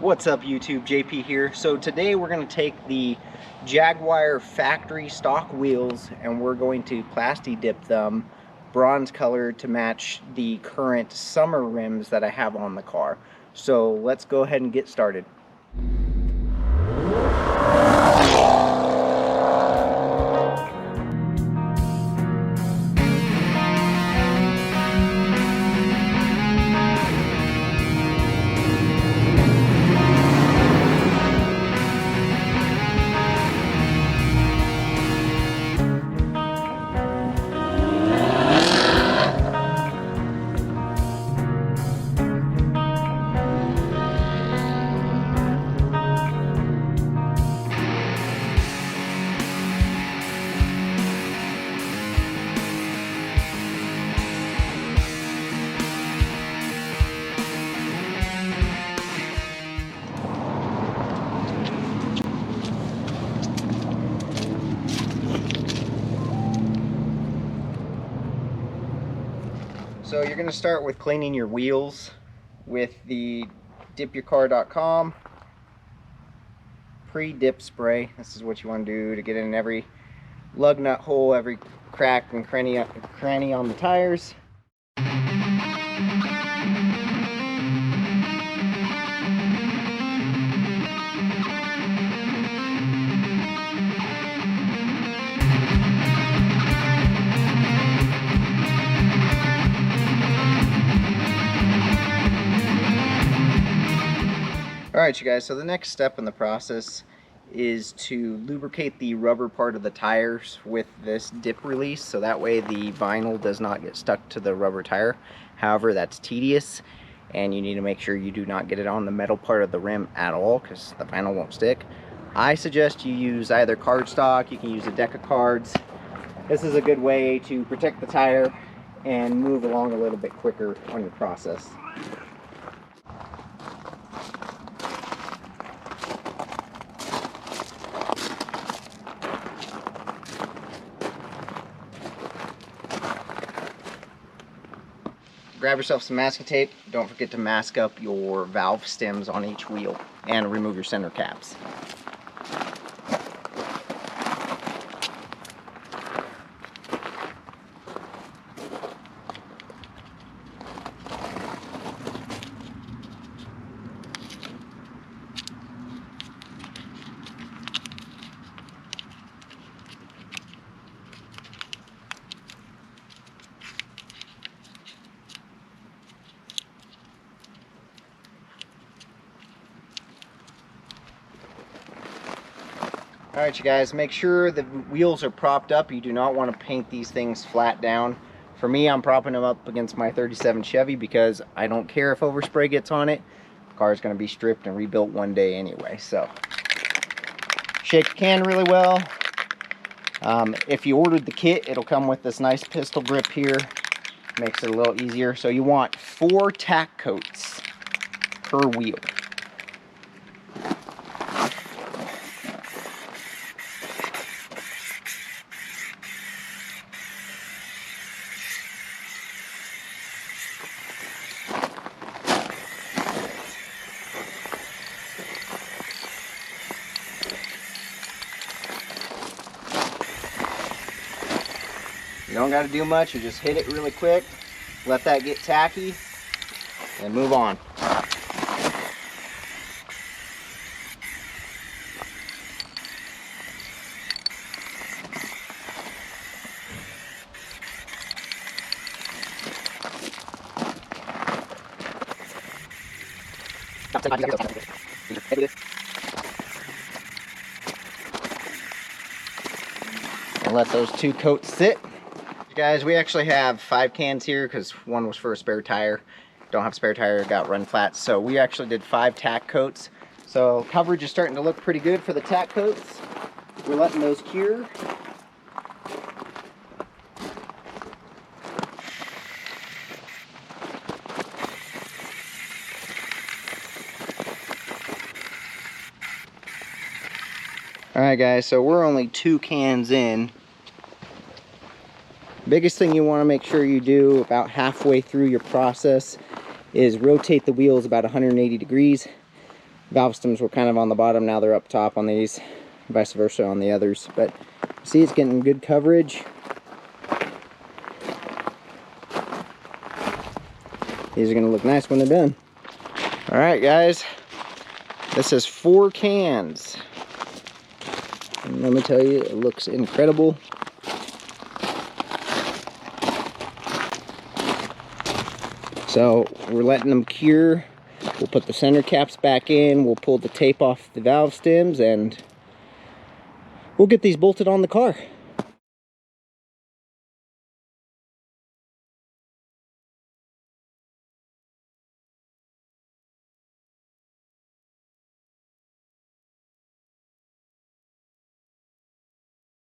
What's up YouTube, JP here. So today we're going to take the Jaguar factory stock wheels and we're going to Plasti dip them bronze color to match the current summer rims that I have on the car. So let's go ahead and get started. So you're going to start with cleaning your wheels with the dipyourcar.com pre-dip spray. This is what you want to do to get in every lug nut hole, every crack and cranny on the tires. Alright you guys, so the next step in the process is to lubricate the rubber part of the tires with this dip release, so that way the vinyl does not get stuck to the rubber tire. However, that's tedious and you need to make sure you do not get it on the metal part of the rim at all because the vinyl won't stick. I suggest you use either cardstock, you can use a deck of cards. This is a good way to protect the tire and move along a little bit quicker on your process. Grab yourself some masking tape. Don't forget to mask up your valve stems on each wheel and remove your center caps. Alright you guys, make sure the wheels are propped up. You do not want to paint these things flat down. For me, I'm propping them up against my 37 Chevy because I don't care if overspray gets on it. The car is going to be stripped and rebuilt one day anyway. So, shake the can really well. If you ordered the kit, it'll come with this nice pistol grip here. Makes it a little easier. So you want 4 tack coats per wheel. You don't got to do much, you just hit it really quick, let that get tacky, and move on. And let those 2 coats sit. Guys, we actually have 5 cans here because one was for a spare tire. Don't have a spare tire, got run flats. So we actually did 5 tack coats. So coverage is starting to look pretty good for the tack coats. We're letting those cure. Alright guys, so we're only 2 cans in. Biggest thing you want to make sure you do about halfway through your process is rotate the wheels about 180 degrees. Valve stems were kind of on the bottom, now they're up top on these, vice versa on the others. But see, it's getting good coverage. These are going to look nice when they're done. Alright guys, this is 4 cans. And let me tell you, it looks incredible. So we're letting them cure. We'll put the center caps back in, we'll pull the tape off the valve stems, and we'll get these bolted on the car.